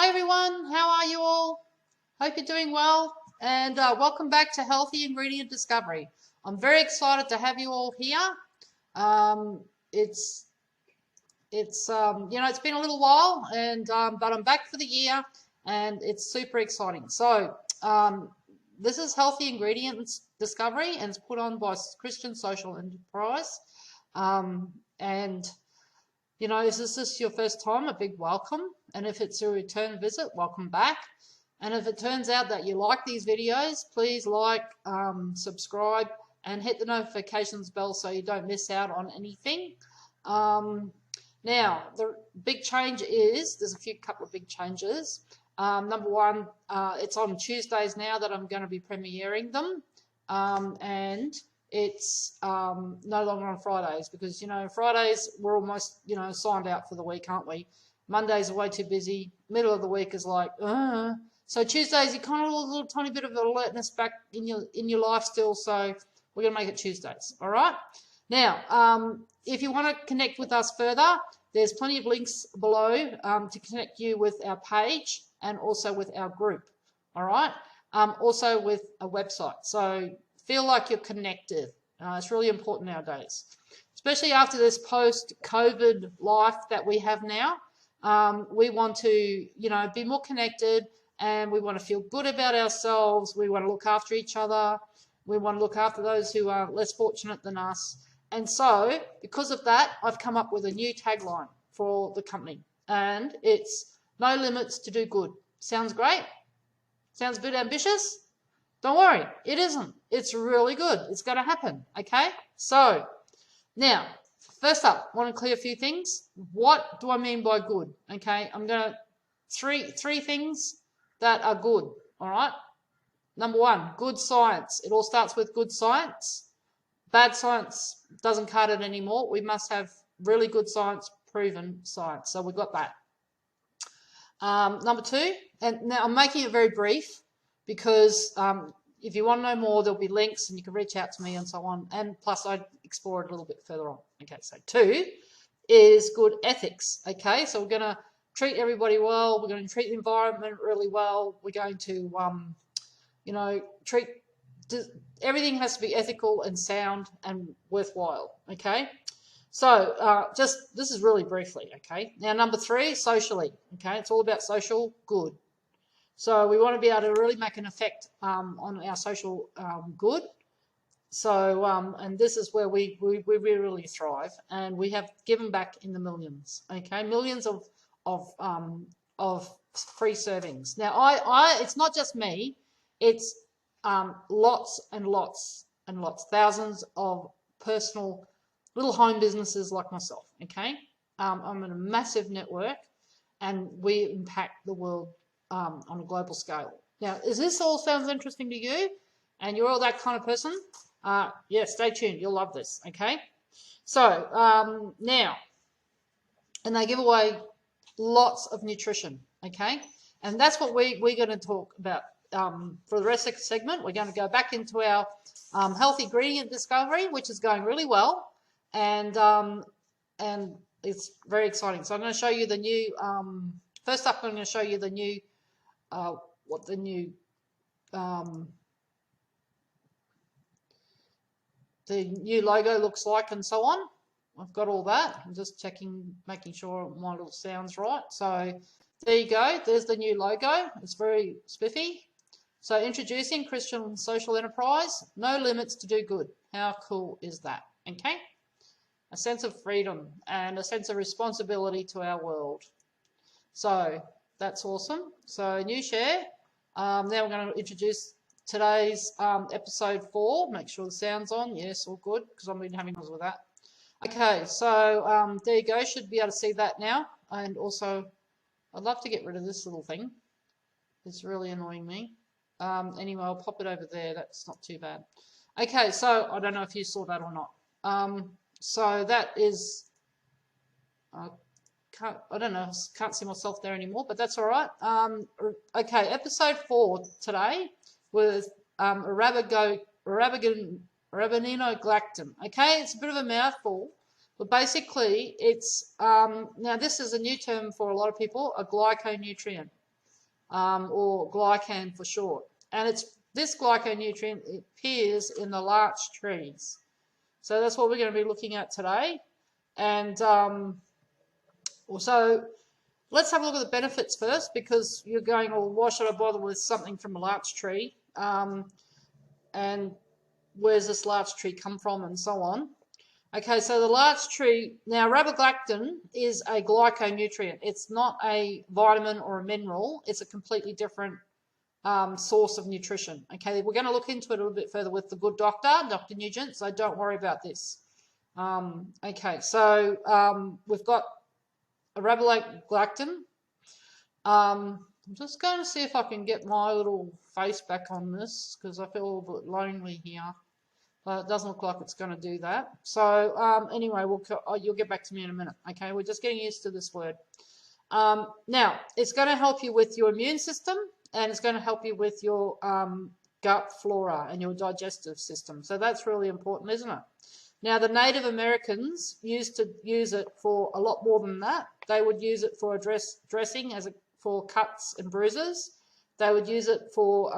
Hi everyone, how are you all? Hope you're doing well, and welcome back to Healthy Ingredient Discovery. I'm very excited to have you all here. Um, it's it's been a little while, and but I'm back for the year, and it's super exciting. So this is Healthy Ingredients Discovery, and it's put on by Christian Social Enterprise, and if this is your first time, a big welcome. And if it's a return visit, welcome back. And if it turns out that you like these videos, please like, subscribe, and hit the notifications bell so you don't miss out on anything. Now, the big change is, there's a couple of big changes. Number one, it's on Tuesdays now that I'm going to be premiering them. And it's no longer on Fridays because, Fridays we're almost, signed out for the week, aren't we? Mondays are way too busy. Middle of the week is like, So Tuesdays, you kind of a little tiny bit of alertness back in your life still. So we're going to make it Tuesdays. All right. Now, if you want to connect with us further, there's plenty of links below to connect you with our page and also with our group. All right. Also with a website. So feel like you're connected. It's really important nowadays, especially after this post-COVID life that we have now. We want to, be more connected, and we want to feel good about ourselves. We want to look after each other. We want to look after those who are less fortunate than us. And so, because of that, I've come up with a new tagline for the company, and it's "No limits to do good." Sounds great? Sounds a bit ambitious? Don't worry, it isn't. It's really good. It's going to happen, okay? So, now, first up, I want to clear a few things. What do I mean by good? Okay, I'm going to three things that are good, all right? Number one, good science. It all starts with good science. Bad science doesn't cut it anymore. We must have really good science, proven science. So we've got that. Number two, and now I'm making it very brief because if you want to know more, there'll be links and you can reach out to me and so on. And plus, I'd explore it a little bit further on. Okay, so two is good ethics. Okay, so we're going to treat everybody well. We're going to treat the environment really well. We're going to, everything has to be ethical and sound and worthwhile. Okay. So this is really briefly, okay? Now, number three, socially, okay? It's all about social good. So we want to be able to really make an effect on our social good. So, and this is where we really thrive, and we have given back in the millions, okay? Millions of free servings. Now, it's not just me, it's lots and lots and lots, thousands of personal little home businesses like myself, okay? I'm in a massive network, and we impact the world on a global scale. Now, is this all sounds interesting to you, and you're all that kind of person? Yeah, stay tuned. You'll love this, okay? So now, and they give away lots of nutrition, okay? And that's what we're going to talk about for the rest of the segment. We're going to go back into our healthy ingredient discovery, which is going really well. And it's very exciting. So I'm going to show you the new. First up, I'm going to show you the new what the new logo looks like and so on. I've got all that. I'm just checking, making sure my little sound's right. So there you go. There's the new logo. It's very spiffy. So introducing Christian Social Enterprise. No limits to do good. How cool is that? Okay. A sense of freedom and a sense of responsibility to our world. So that's awesome. So new share. Now we're going to introduce today's episode 4. Make sure the sound's on. Yes, all good, because I've been having problems with that. Okay, so there you go. Should be able to see that now. And also, I'd love to get rid of this little thing. It's really annoying me. Anyway, I'll pop it over there. That's not too bad. Okay, so I don't know if you saw that or not. So that is, I don't know, can't see myself there anymore, but that's all right. Okay, episode 4 today with Arabinogalactan. Okay, it's a bit of a mouthful, but basically it's, now this is a new term for a lot of people, a glyconutrient. or glycan for short. And this glyconutrient appears in the larch trees. So that's what we're going to be looking at today. And so let's have a look at the benefits first, because you're going, well, why should I bother with something from a larch tree? And where's this larch tree come from, and so on. Okay, so the larch tree, now arabinogalactan is a glyconutrient. It's not a vitamin or a mineral. It's a completely different source of nutrition. Okay, we're going to look into it a little bit further with the good doctor, Dr. Nugent, so don't worry about this. Okay, so we've got arabinogalactan. I'm just going to see if I can get my little face back on this, because I feel a little bit lonely here. But it doesn't look like it's going to do that. So anyway, you'll get back to me in a minute. Okay, we're just getting used to this word. Now, it's going to help you with your immune system, and it's going to help you with your gut flora and your digestive system. So that's really important, isn't it? Now, the Native Americans used to use it for a lot more than that. They would use it for dressing for cuts and bruises. They would use it for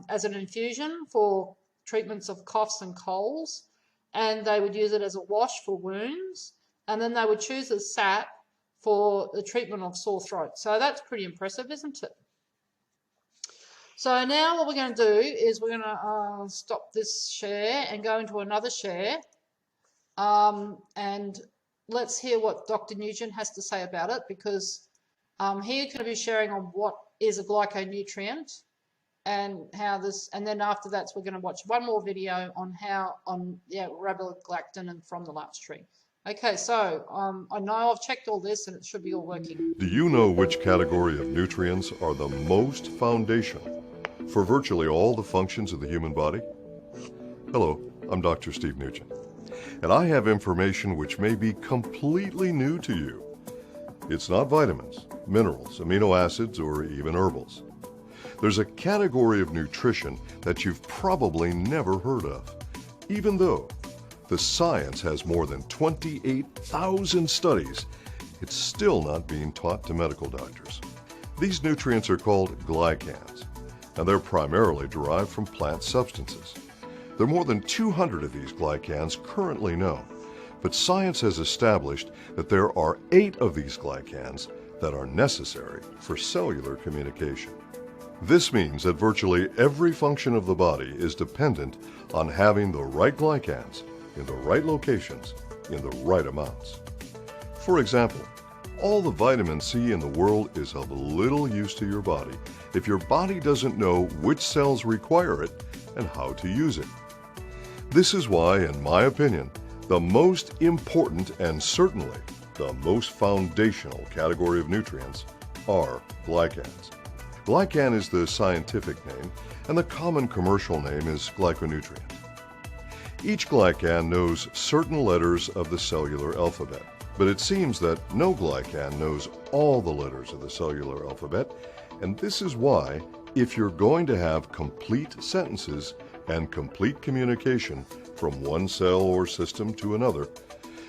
as an infusion for treatments of coughs and colds, and they would use it as a wash for wounds, and then they would choose the sap for the treatment of sore throat. So that's pretty impressive, isn't it? So now what we're going to do is we're going to stop this share and go into another share, and let's hear what Dr. Nugent has to say about it, because he's going to be sharing on what is a glyconutrient and how this, and then after that we're going to watch one more video on arabinogalactan and from the larch tree. Okay, so I know I've checked all this and it should be all working. Do you know which category of nutrients are the most foundational for virtually all the functions of the human body? Hello, I'm Dr. Steve Nugent, and I have information which may be completely new to you. It's not vitamins, minerals, amino acids, or even herbals. There's a category of nutrition that you've probably never heard of, even though the science has more than 28,000 studies. It's still not being taught to medical doctors. These nutrients are called glycans, and they're primarily derived from plant substances. There are more than 200 of these glycans currently known, but science has established that there are 8 of these glycans that are necessary for cellular communication. This means that virtually every function of the body is dependent on having the right glycans in the right locations in the right amounts. For example, all the vitamin C in the world is of little use to your body if your body doesn't know which cells require it and how to use it. This is why, in my opinion, the most important and certainly the most foundational category of nutrients are glycans. Glycan is the scientific name, and the common commercial name is glyconutrient. Each glycan knows certain letters of the cellular alphabet, but it seems that no glycan knows all the letters of the cellular alphabet, and this is why, if you're going to have complete sentences and complete communication from one cell or system to another,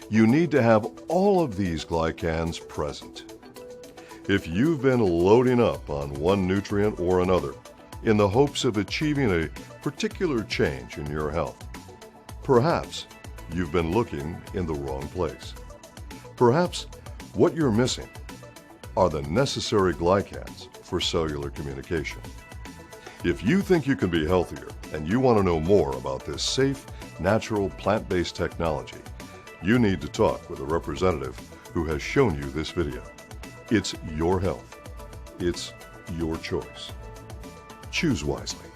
you need to have all of these glycans present. If you've been loading up on one nutrient or another in the hopes of achieving a particular change in your health, perhaps you've been looking in the wrong place. Perhaps what you're missing are the necessary glycans for cellular communication. If you think you can be healthier and you want to know more about this safe, natural, plant-based technology, you need to talk with a representative who has shown you this video. It's your health. It's your choice. Choose wisely.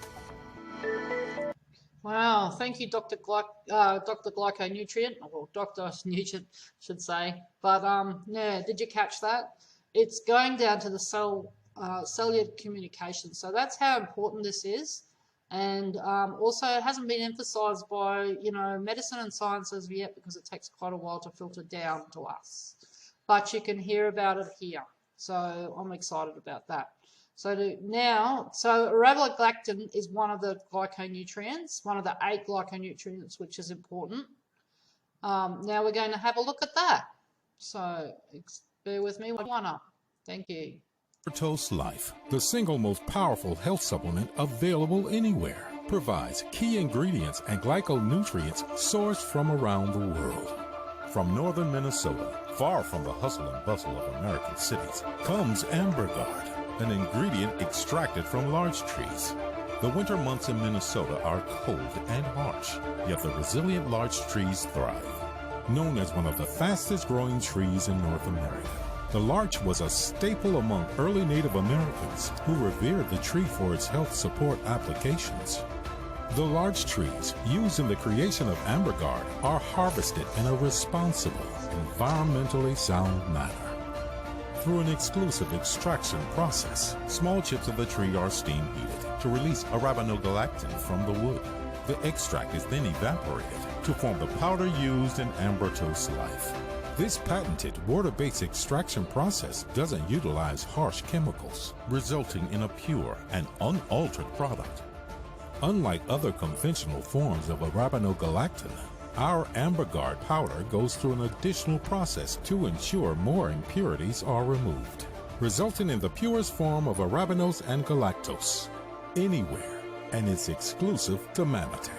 Wow, thank you, Dr. Glyconutrient, or Dr. Nugent, should say. But yeah, did you catch that? It's going down to the cellular communication. So that's how important this is. And also, it hasn't been emphasized by, medicine and science as of yet, because it takes quite a while to filter down to us. But you can hear about it here. So I'm excited about that. So arabinogalactan is one of the glyconutrients, one of the 8 glyconutrients, which is important. Now we're going to have a look at that. So bear with me one up. Thank you. Ambertose Life, the single most powerful health supplement available anywhere, provides key ingredients and glyconutrients sourced from around the world. From northern Minnesota, far from the hustle and bustle of American cities, comes AmberGuard, an ingredient extracted from larch trees. The winter months in Minnesota are cold and harsh, yet the resilient larch trees thrive. Known as one of the fastest growing trees in North America, the larch was a staple among early Native Americans who revered the tree for its health support applications. The larch trees used in the creation of AmberGuard are harvested in a responsible, environmentally sound manner. Through an exclusive extraction process, small chips of the tree are steam heated to release Arabinogalactan from the wood. The extract is then evaporated to form the powder used in Ambertose Life. This patented water-based extraction process doesn't utilize harsh chemicals, resulting in a pure and unaltered product. Unlike other conventional forms of Arabinogalactan, our AmberGuard powder goes through an additional process to ensure more impurities are removed, resulting in the purest form of arabinose and galactose, anywhere, and it's exclusive to Manatech.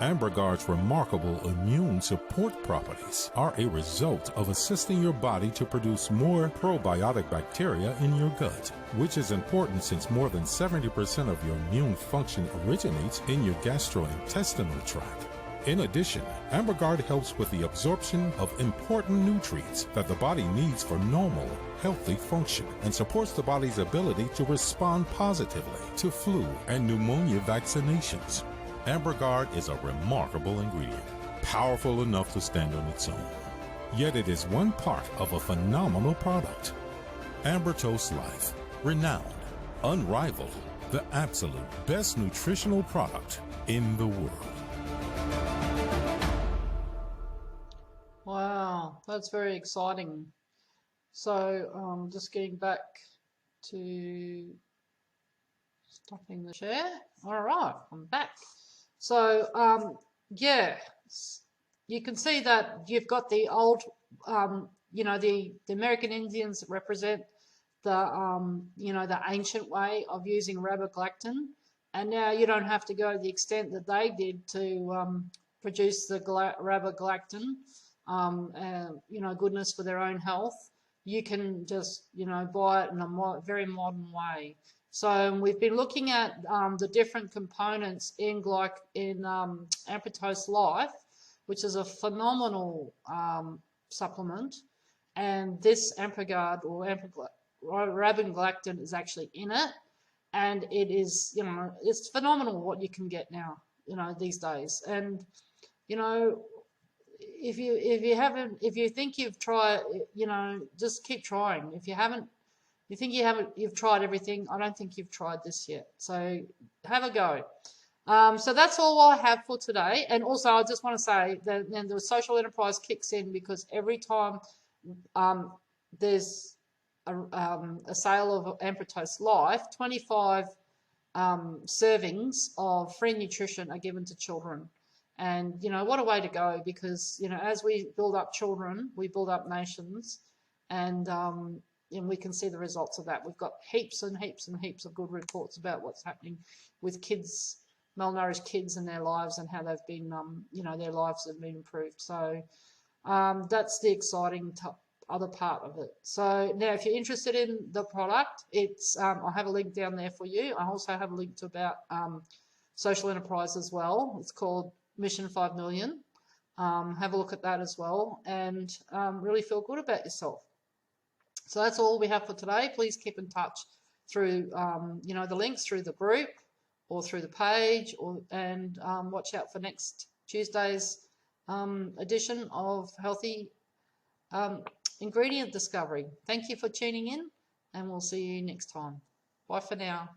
AmberGuard's remarkable immune support properties are a result of assisting your body to produce more probiotic bacteria in your gut, which is important since more than 70% of your immune function originates in your gastrointestinal tract. In addition, AmberGuard helps with the absorption of important nutrients that the body needs for normal, healthy function and supports the body's ability to respond positively to flu and pneumonia vaccinations. AmberGuard is a remarkable ingredient, powerful enough to stand on its own. Yet it is one part of a phenomenal product. Ambertose Life, renowned, unrivaled, the absolute best nutritional product in the world. Wow, that's very exciting. So just getting back to stopping the share. All right, I'm back. So yeah, you can see that you've got the old, the American Indians that represent the, the ancient way of using Arabinogalactan, and now you don't have to go to the extent that they did to produce the Arabinogalactan, goodness for their own health. You can just, buy it in a very modern way. So we've been looking at the different components in Ambertose Life, which is a phenomenal supplement, and this AmberGuard or Arabinogalactan is actually in it, and it is, it's phenomenal what you can get now, these days. And if you think you've tried, just keep trying. If you haven't. You think you've tried everything. I don't think you've tried this yet. So have a go. So that's all I have for today. And also, I just want to say that then the social enterprise kicks in because every time there's a sale of Ambertose Life, 25 servings of free nutrition are given to children. And, what a way to go, because, as we build up children, we build up nations. And we can see the results of that. We've got heaps and heaps and heaps of good reports about what's happening with kids, malnourished kids in their lives, and how they've been, their lives have been improved. So that's the exciting other part of it. So now, if you're interested in the product, it's I have a link down there for you. I also have a link to about social enterprise as well. It's called Mission 5 Million. Have a look at that as well, and really feel good about yourself. So that's all we have for today. Please keep in touch through, the links through the group or through the page, and watch out for next Tuesday's edition of Healthy Ingredient Discovery. Thank you for tuning in, and we'll see you next time. Bye for now.